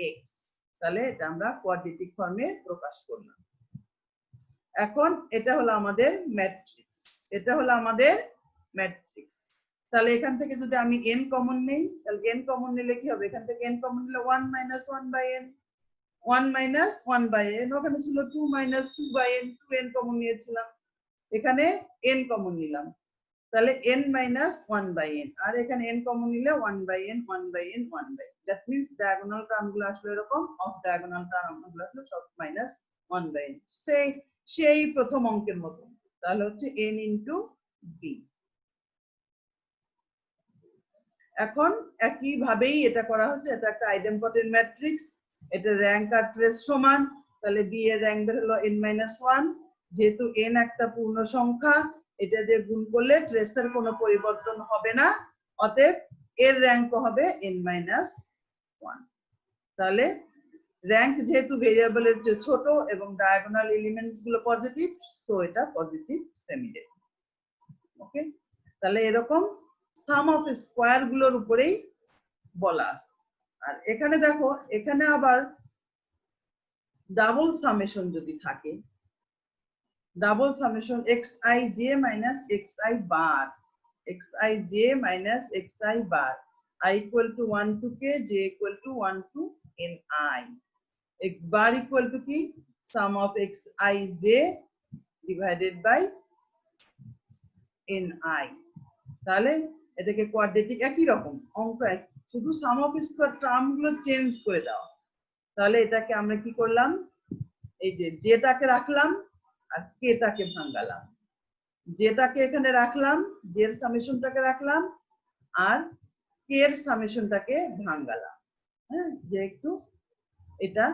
ax তাহলে এটা আমরা কোয়াড্রেটিক ফর্মে প্রকাশ করলাম এখন এটা হলো আমাদের ম্যাট্রিক্স তাহলে এখান থেকে যদি আমি n কমন নেই তাহলে n কমন নিলে কি হবে এখান থেকে n কমন নিলে 1 - 1/n 1 - 1/n ওখানে ছিল 2 - 2/n 2n কমন নিয়েছিলাম এখানে n কমন নিলাম তাহলে n - 1/n আর এখানে n কমন নিলে 1/n 1/n 1/n that means diagonal টার্মগুলো আসলে এরকম অফ ডায়াগোনাল টার্মগুলো আসলে সব -1/n সেই প্রথম অঙ্কের মতো তাহলে হচ্ছে n * b এখন একই ভাবেই এটা করা হচ্ছে এটা একটা আইডেম্পটেন্ট ম্যাট্রিক্স এটা র‍্যাঙ্ক আর ট্রেস সমান তাহলে b এর র‍্যাঙ্ক বের হলো n - 1 যেহেতু n একটা পূর্ণ সংখ্যা এটা দিয়ে গুণ করলে ট্রেসের কোনো পরিবর্তন হবে না অতএব এর র‍্যাঙ্ক হবে n - 1 তাহলে র‍্যাঙ্ক যেহেতু ভেরিয়েবলের যে ছোট এবং ডায়াগোনাল এলিমেন্টস গুলো পজিটিভ সো এটা পজিটিভ সেমিডেফিনিট ওকে তাহলে এরকম সাম অফ স্কয়ার গুলোর উপরেই বলা আছে আর এখানে দেখো এখানে আবার ডাবল সামেশন যদি থাকে double summation xij - xi bar xij - xi bar I = 1 to k j = 1 to ni x bar equal to কি sum of xij divided by ni তাহলে এটাকে কোয়াড্রেটিক একই রকম অঙ্ক শুধু সাম অফ স্কয়ার টার্ম গুলো চেঞ্জ করে দাও তাহলে এটাকে আমরা কি করলাম এই যে জেটাকে রাখলাম আর কেটাকে ভাঙালাম জেটাকে এখানে রাখলাম জের সামেশনটাকে রাখলাম আর কে এর সামেশনটাকে ভাঙালাম হ্যাঁ যে একটু এটা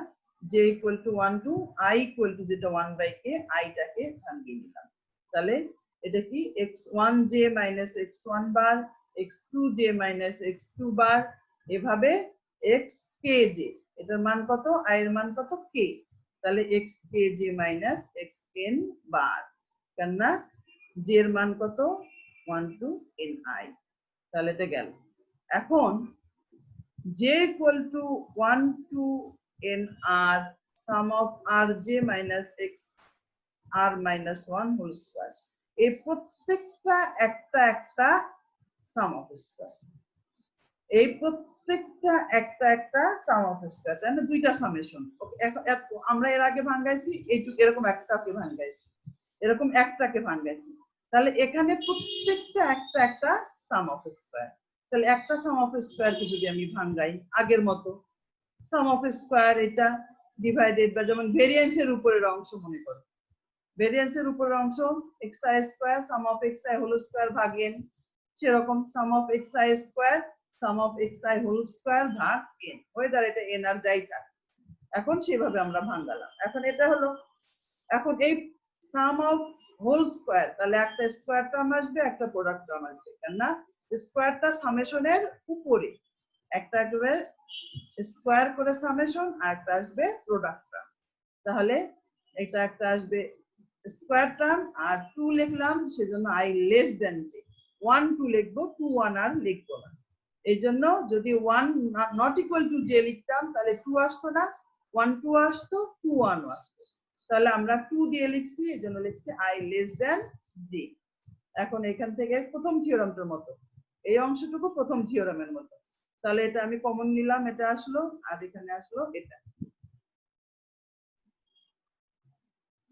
j = 1 to I = যেটা 1/k I টাকে ভাঙিয়ে নিলাম তাহলে এটা কি x1j - x1 বার x2j - x2 বার এভাবে xkj এটার মান কত I এর মান কত k তাহলে xkj - xn বার কেন না j এর মান কত 1 to ni তাহলে এটা গেল এখন j = 1 to nr sum of rj - x r - 1 whole square এই প্রত্যেকটা একটা সাম অফ স্কয়ার এই প্রত্যেকটা একটা সাম অফ স্কয়ার তাই না দুইটা সামেশন আমরা এর আগে ভাঙাইছি এইটুকু এরকম একটাকে ভাঙাইছি এরকম একটাকে ভাঙাইছি তাহলে এখানে প্রত্যেকটা একটা সাম অফ স্কয়ার তাহলে একটা সাম অফ স্কয়ারকে যদি আমি ভাঙাই আগের মতো সাম অফ স্কয়ার এটা ডিভাইডেড বাই যেমন ভেরিয়েন্সের উপরের অংশ মনে করো ভেরিয়েন্সের উপরের অংশ xi square sum of xi whole square ভাগ n সেরকম sum of xi square sum of xi whole square ভাগ n ওয়েদার এটা n আর যাই থাক এখন সেভাবে আমরা ভাঙালাম এখন এটা হলো এখন এই সাম অফ হোল স্কয়ার তাহলে একটা স্কয়ার টার্ম আসবে একটা প্রোডাক্ট টার্ম আসবে কেন না স্কয়ারটা সামেশনের উপরে একটা আসবে স্কয়ার করে সামেশন আর একটা আসবে প্রোডাক্ট টার্ম তাহলে এটা একটা আসবে স্কয়ার টার্ম আর 2 লিখলাম সেজন্য I less than j 1 2 লিখবো 2 1 আর লিখবো না এইজন্য যদি 1 not equal to j লিখতাম তাহলে 2 আসতো না 1 2 আসতো 2 1 আসতো তাহলে আমরা 2 দিয়ে লিখছি এজন্য লিখছি I less than j এখন এখান থেকে প্রথম থিওরামটার মতো এই অংশটুকু প্রথম থিওরামের মতো তাহলে এটা আমি কমন নিলাম এটা আসলো আর এখানে আসলো এটা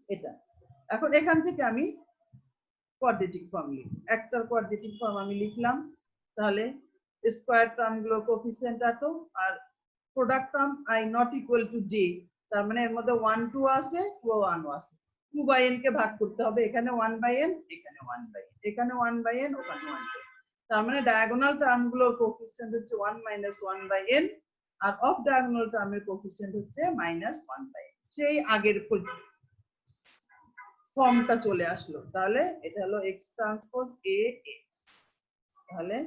এটা এখন এখান থেকে আমি কোয়াড্রেটিক ফর্ম লিখব একটার কোয়াড্রেটিক ফর্ম আমি লিখলাম তাহলে স্কয়ার টার্ম গুলো কোএফিসিয়েন্ট এত আর product term I not equal to j তার মানে এর মধ্যে 1 2 আছে 2 1 আছে 2/n কে ভাগ করতে হবে এখানে 1/n এখানে 1/n এখানে 1/n ওখানে 1/n তার মানে ডায়াগোনাল টার্ম গুলোর কোএফিসিয়েন্ট হচ্ছে 1 - 1/n আর অফ ডায়াগোনাল টার্মের কোএফিসিয়েন্ট হচ্ছে -1/n সেই আগের ফর্মটা চলে আসলো তাহলে এটা হলো x ট্রান্সপোজ a x তাহলে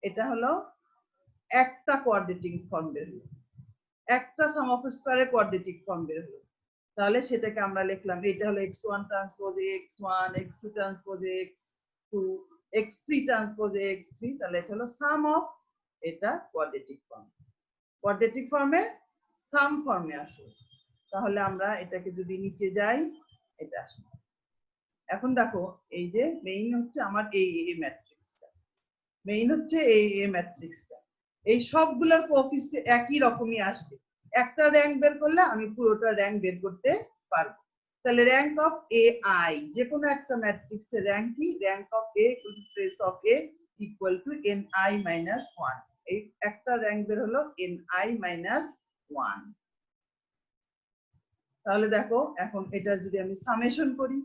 এটা হলো একটা কোয়াড্রেটিক ফর্ম বের হলো, একটা সাম অফ স্কয়ারের কোয়াড্রেটিক ফর্ম বের হলো। তাহলে সেটাকে আমরা লিখলাম, এটা হলো x1 transpose x1, x2 transpose x2, x3 transpose x3। তাহলে এটা হলো সাম অফ, এটা কোয়াড্রেটিক ফর্ম। কোয়াড্রেটিক ফর্মে সাম ফর্মে আসে। তাহলে আমরা এটাকে যদি নিচে যাই, এটা আসে। এখন দেখো, এই যে মেইন হচ্ছে আমার এই ম্যাট্রিক্সটা, মেইন হচ্ছে এই ম্যাট্রিক্সটা, এই সবগুলোর কোএফিসিয়েন্ট একই রকমই আসবে। একটা র্যাঙ্ক বের করলে আমি পুরোটা র্যাঙ্ক বের করতে পারবো। তাহলে র্যাঙ্ক অফ এ আই, যে কোনো একটা ম্যাট্রিক্সের র্যাঙ্ক কি? Rank of A trace of A equal to ni minus 1। এই একটা র্যাঙ্ক বের হলো ni মাইনাস 1। তাহলে দেখো, এখন এটা যদি আমি সামেশন করি,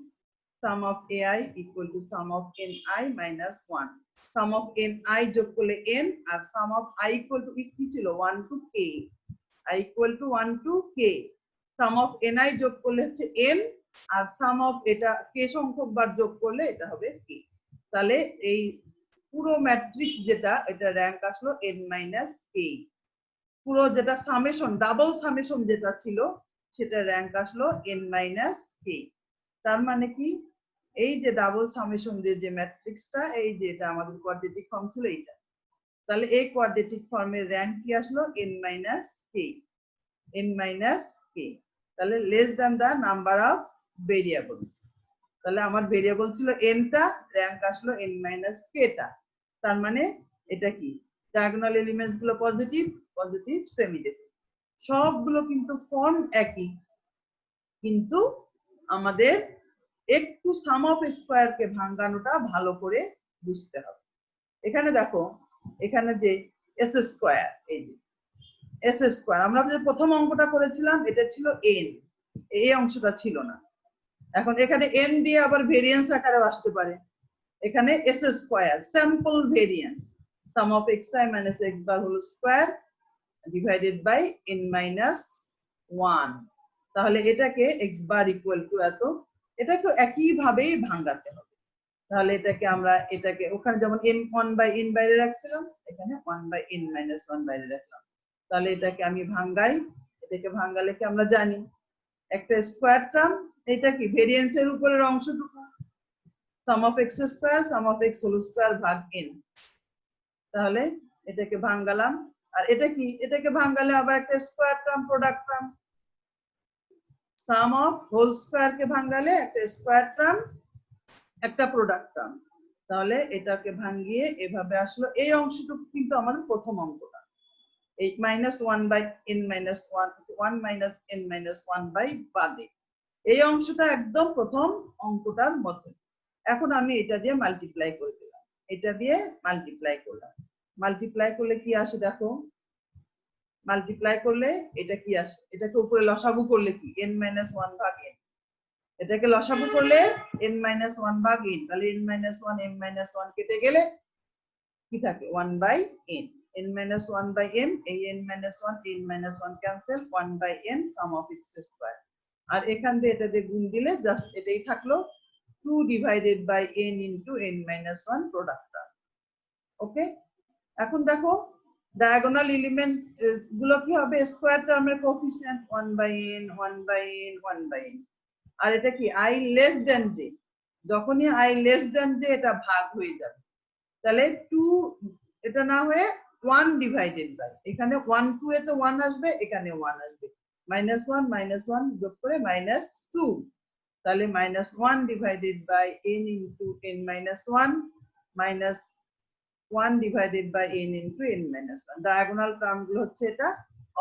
sum of ai equal to sum of ni minus 1, sum of ni যোগ করলে n, R sum of I equal to কি ছিল? 1 to k, I equal to 1 to k, sum of ni যোগ করলে হচ্ছে n, আর sum of এটা k সংখ্যক বার যোগ করলে এটা হবে k। তাহলে এই পুরো ম্যাট্রিক্স যেটা, এটা র্যাঙ্ক আসলো n minus k। পুরো যেটা সামেশন, ডাবল সামেশন যেটা ছিল, সেটা র্যাঙ্ক আসলো n minus k। তার মানে কি? এই যে ডাবল সামেশন যে ম্যাট্রিক্সটা, এই যে এটা আমাদের কোয়াড্রেটিক ফর্ম ছিল এইটা। তাহলে এই কোয়াড্রেটিক ফর্মের র্যাঙ্ক কি আসলো? n minus k, n minus k। তাহলে less than the number of variables. তাহলে আমার ভেরিয়েবল ছিল n টা, র্যাঙ্ক আসলো n minus k টা। তার মানে এটা কি? ডায়াগোনাল এলিমেন্টস গুলো পজিটিভ, পজিটিভ সেমিডেফিনিট, সবগুলো কিন্তু ফর্ম একই, কিন্তু আমাদের একটু সাম অফ স্কয়ার কে ভাঙানোটা ভালো করে বুঝতে হবে। এখানে দেখো, এখানে যে এস স্কয়ার, এই যে এস স্কয়ার, আমরা যে প্রথম অঙ্কটা করেছিলাম এটা ছিল n, এই অংশটা ছিল না। এখন এখানে n দিয়ে আবার ভেরিয়েন্স আকারে আসতে পারে। এখানে S square sample variance, sum of xi minus x bar whole square divided by n minus 1। তাহলে এটাকে x বার ইকুয়াল টু এত, এটাকে একই ভাবেই ভাঙাতে হবে। তাহলে এটাকে আমরা, এটাকে ওখানে যেমন n1 বাই n বাইরে রাখছিলাম, এখানে 1 বাই n মাইনাস 1 বাইরে রাখলাম। তাহলে এটাকে আমি ভাঙাই, এটাকে ভাঙালে কি আমরা জানি একটা স্কয়ার টার্ম, এটা কি ভেরিয়েন্সের উপরের অংশটুকু, sum of x square sum of x whole square ভাগ n। তাহলে এটাকে ভাঙালাম, আর এটা কি? এটাকে ভাঙালে আবার একটা square term, product term, sum of whole square কে ভাঙালে একটা স্কয়ার টার্ম, একটা প্রোডাক্ট টার্ম। তাহলে এটাকে ভাঙিয়ে এভাবে আসলো। এই অংশটুকু কিন্তু আমাদের প্রথম অঙ্কটা, এই -1 by n minus 1, 1 minus n minus 1 by বাদে, এই অংশটা একদম প্রথম অঙ্কটার মধ্যে। এখন আমি এটা দিয়ে মাল্টিপ্লাই করে দিলাম, এটা দিয়ে মাল্টিপ্লাই করলাম। মাল্টিপ্লাই করলে কি আসে দেখো, মাল্টিপ্লাই করলে এটা কি আসে? এটাকে উপরে লসাগু করলে কি? n মাইনাস 1 ভাগ n। এটাকে লসাগু করলে n মাইনাস 1 ভাগ n। তাহলে n মাইনাস 1 m মাইনাস 1 কেটে গেলে কি থাকে? 1 by n। n minus 1 by n, এই n minus 1 n minus 1 cancel, 1 by n sum of x square. আর এখান দিয়ে এটা দিয়ে গুণ দিলে জাস্ট এটাই থাকলো, 2 divided by n into n minus 1 product term. Okay, এখন দেখো ডায়াগোনাল এলিমেন্টস গুলো কি হবে? স্কয়ার টার্মের coefficient 1 by n 1 by n 1 by n। আর এটা কি? i লেস দেন j, যখনই i লেস দেন j এটা ভাগ হয়ে যাবে। তাহলে 2 এটা না হয়ে 1 ডিভাইডেড বাই, এখানে 1 2 এ তো 1 আসবে, এখানে 1 আসবে, -1 যোগ করে -2। তাহলে -1 divided by n into n minus 1 minus 1 divided by n into n minus 1। Diagonal term গুলো হচ্ছে এটা,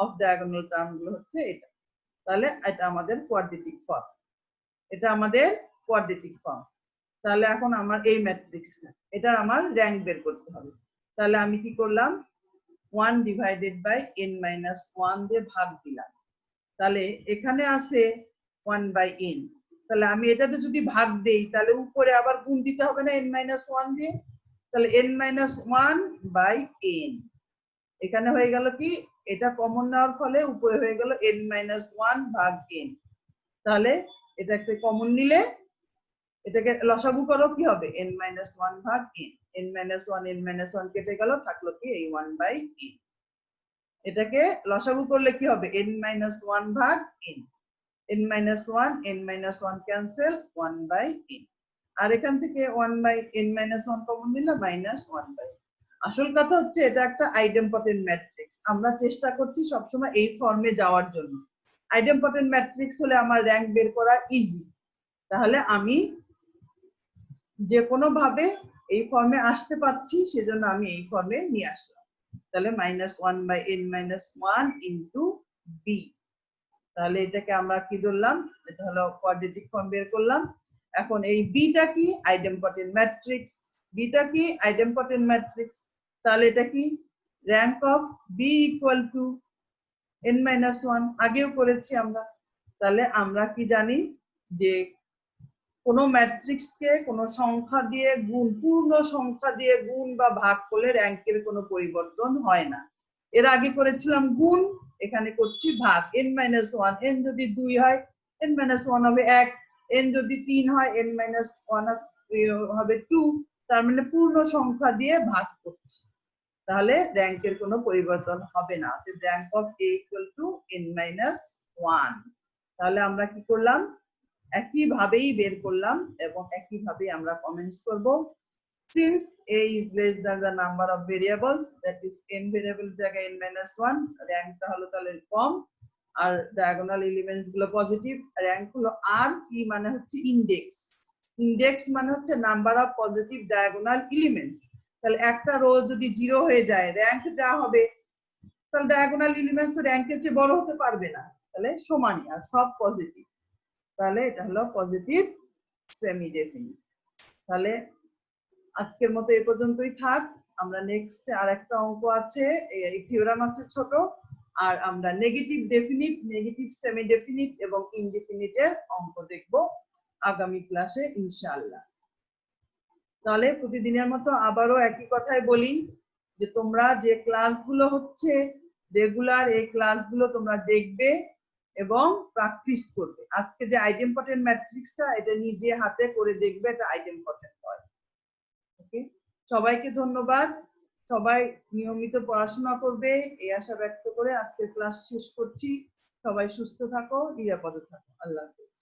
অফ ডায়াগোনাল টার্ম গুলো হচ্ছে এটা। তাহলে এটা আমাদের কোয়াড্রেটিক ফর্ম, এটা আমাদের কোয়াড্রেটিক ফর্ম। তাহলে এখন আমার এই ম্যাট্রিক্সটা, এটা আমার র্যাঙ্ক বের করতে হবে। তাহলে আমি কি করলাম? 1 ডিভাইডেড বাই n মাইনাস 1 দিয়ে ভাগ দিলাম। তাহলে এখানে আছে 1 বাই n। তাহলে আমি এটাতে যদি ভাগ দেই, তাহলে উপরে আবার গুণ দিতে হবে না n মাইনাস 1 দিয়ে। তাহলে n মাইনাস 1 বাই n, এখানে হয়ে গেল কি? এটা কমন নেওয়ার ফলে উপরে হয়ে গেল n মাইনাস 1 ভাগ n। তাহলে এটাকে কমন নিলে, এটাকে লসাগু করো, কি হবে? n মাইনাস 1 ভাগ n, n minus 1 n minus 1 কেটে গেল, থাকলো কি? এই 1 বাই n। এটাকে লসাগু করলে কি হবে n-1 ভাগ n, n-1 n-1 cancel 1/n, আর এখান থেকে 1/n-1 কমন নিলাম -1/n। আসল কথা হচ্ছে এটা একটা আইডেম্পটেন্ট ম্যাট্রিক্স, আমরা চেষ্টা করছি সবসময় এই ফর্মে যাওয়ার জন্য। আইডেম্পটেন্ট ম্যাট্রিক্স হলে আমার র্যাঙ্ক বের করা ইজি, তাহলে আমি যে কোনো ভাবে এই ফর্মে আসতে পাচ্ছি, সেজন্য আমি এই ফর্মে নিয়ে আসলাম। তাহলে -1/n-1 ইনটু b, তাহলে এটাকে আমরা কি ধরলাম, এটা হলো কোয়াড্রেটিক ফর্ম বের করলাম। এখন এই বিটা কি আইডেম্পটেন্ট ম্যাট্রিক্স, বিটা কি আইডেম্পটেন্ট ম্যাট্রিক্স, তাহলে এটা কি rank of B equal to n-1, আগেও করেছি আমরা। তাহলে আমরা কি জানি যে কোন ম্যাট্রিক্সকে কোন সংখ্যা দিয়ে গুণ, পূর্ণ সংখ্যা দিয়ে গুণ বা ভাগ করলে র্যাঙ্কের কোনো পরিবর্তন হয় না। এর আগে করেছিলাম গুণ, এখানে করছি ভাগ। n-1, n যদি 2 হয় n-1 হবে 1, n যদি 3 হয় n-1 হবে 2, তার মানে পূর্ণ সংখ্যা দিয়ে ভাগ করছি, তাহলে র্যাঙ্কের কোনো পরিবর্তন হবে না। Rank of a equal to n-1। তাহলে আমরা কি করলাম, একইভাবেই বের করলাম এবং একইভাবেই আমরা কমেন্টস করব। Since a is less than the number of variables, that is n variable জায়গায় n-1, র্যাঙ্কটা হলো তাহলে কম, আর ডায়াগোনাল এলিমেন্টস গুলো পজিটিভ। র্যাঙ্ক হলো আর, কি মানে হচ্ছে ইনডেক্স, ইনডেক্স মানে হচ্ছে number of positive diagonal elements. তাহলে একটা রো যদি 0 হয়ে যায়, র্যাঙ্ক যা হবে, তাহলে ডায়াগোনাল এলিমেন্টস তো র্যাঙ্কের চেয়ে বড় হতে পারবে না, তাহলে সমানই, আর সব পজিটিভ, তাহলে এটা হলো পজিটিভ সেমি ডেফিনিট। তাহলে আজকের মতো এই পর্যন্তই থাক, আমরা নেক্সট আরেকটা অঙ্ক আছে, এই থিওরাম আছে ছোট, আর আমরা negative definite, negative semi definite এবং ইনডেফিনিটের অঙ্ক দেখব আগামী ক্লাসে ইনশাআল্লাহ। তাহলে প্রতিদিনের মতো আবারও একই কথাই বলি যে তোমরা যে ক্লাসগুলো হচ্ছে রেগুলার, এই ক্লাসগুলো তোমরা দেখবে এবং প্র্যাকটিস করবে। আজকে যে আইডেম্পটেন্ট ম্যাট্রিক্সটা, এটা নিজে হাতে করে দেখবে, এটা আইডেম্পটেন্ট হয়। ওকে, সবাইকে ধন্যবাদ, সবাই নিয়মিত পড়াশোনা করবে এই আশা ব্যক্ত করে আজকের ক্লাস শেষ করছি। সবাই সুস্থ থাকো, নিরাপদে থাকো, আল্লাহ হাফেজ।